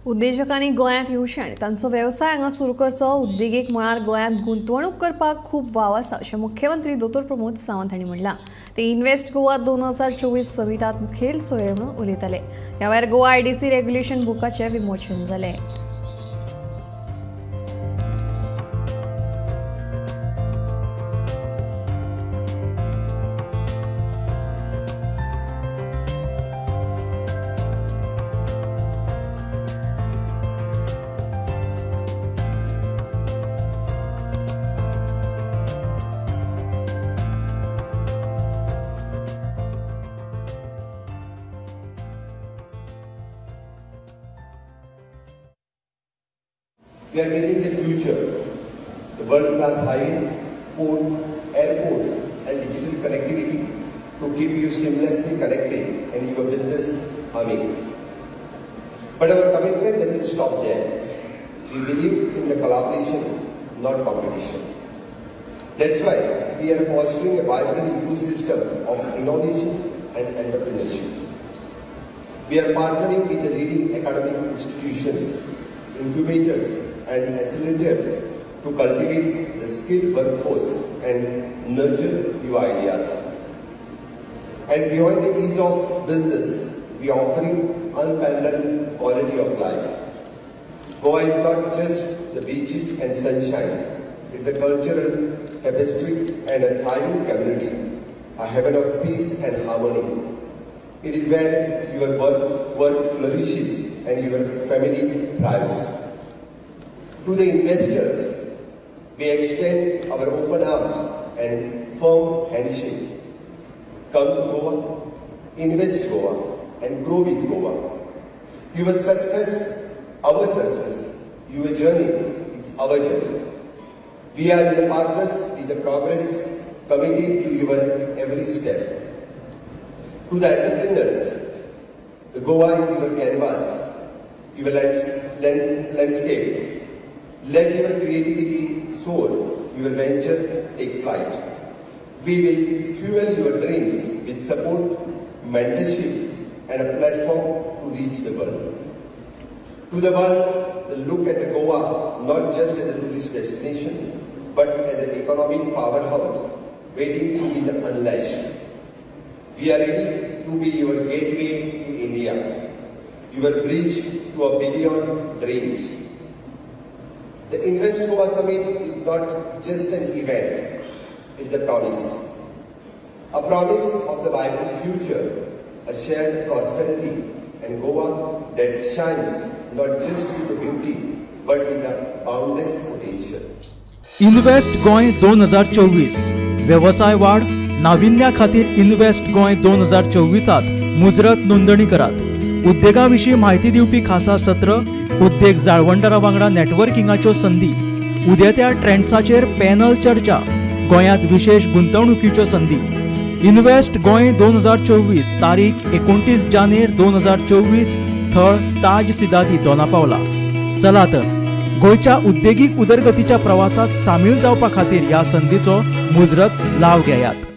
उद्योजकांनी गोंयांत येवचें आनी तांचो वेवसाय हांगा सुरू करचो। उद्देगीक मळार गोंयांत गुंतवणूक करपाक खूब वाव आसा अशें मुख्यमंत्री दोतोर प्रमोद सावंत हांणी म्हणलां। ते इन्व्हेस्ट गोवा 2024 समिटांत मुखेल सोयरे म्हणून उलयताले। ह्या वेळार गोवा IDC रेग्युलेशन बुकाचें विमोचन जालें। We are building the future, the world-class highway, port, airports and digital connectivity to keep you seamlessly connected and your business humming. But our commitment doesn't stop there. We believe in the collaboration, not competition. That's why we are fostering a vibrant ecosystem of innovation and entrepreneurship. We are partnering with the leading academic institutions, incubators and accelerators to cultivate the skilled workforce and nurture new ideas. And beyond the ease of business, we are offering unparalleled quality of life. Goa is not just the beaches and sunshine, it's a cultural tapestry and a thriving community, a heaven of peace and harmony. It is where your work flourishes and your family thrives. To the investors, we extend our open arms and firm handshake. Come to Goa, invest Goa and grow with Goa. Your success, our success. Your journey is our journey. We are the partners with the progress, committed to your every step. To the entrepreneurs, the Goa is your canvas, your landscape. Let your creativity soar, your venture take flight. We will fuel your dreams with support, mentorship and a platform to reach the world. To the world, look at Goa not just as a tourist destination, but as an economic powerhouse waiting to be unleashed. We are ready to be your gateway to India, your bridge to a billion dreams. The Invest Goa Summit is not just an event, it's a promise. A promise of the vibrant future, a shared prosperity, and Goa that shines not just with the beauty, but with a boundless potential. Invest Goa 2024 व्यवसाय वाढ नाविन्या खातीर invest Goa 2024 मुजरत नोंदणी करात। उद्देगाविशीं म्हायती दिवपी खासा सत्र, उद्देग जाळवणदारां वांगडा नेटवर्किंगाच्यो संधी, उदेत्या ट्रेंड्साचेर पॅनल चर्चा, गोंयांत विशेष गुंतवणुकीच्यो संधी। इन्व्हेस्ट गोंय 2024 तारीख 29 जानेर 2024 थळ ताज सिदादी दोनापावला। चला तर गोंयच्या उद्देगीक उदरगतीच्या प्रवासात सामील जावपा खातीर ह्या संधीचो मुजरत लाव घेयात।